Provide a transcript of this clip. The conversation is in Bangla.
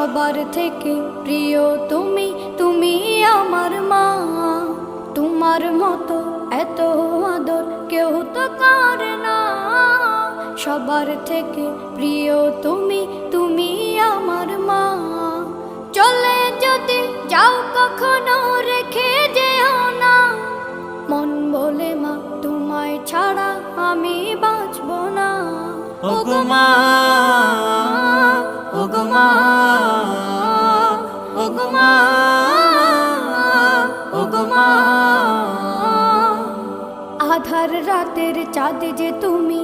সবার থেকে প্রিয় তুমি, তুমি আমার মা। তোমার মতো এত আদর কেউ তো করে না। সবার থেকে প্রিয় তুমি, তুমি আমার মা। চলে যদি যাও কখনো রেখে যেও না, মন বলে মা তোমায় ছাড়া আমি বাঁচব না। ওগো মা, ওগো মা, ওগো মা, ওগো মা। আধার রাতের চাঁদ যে তুমি,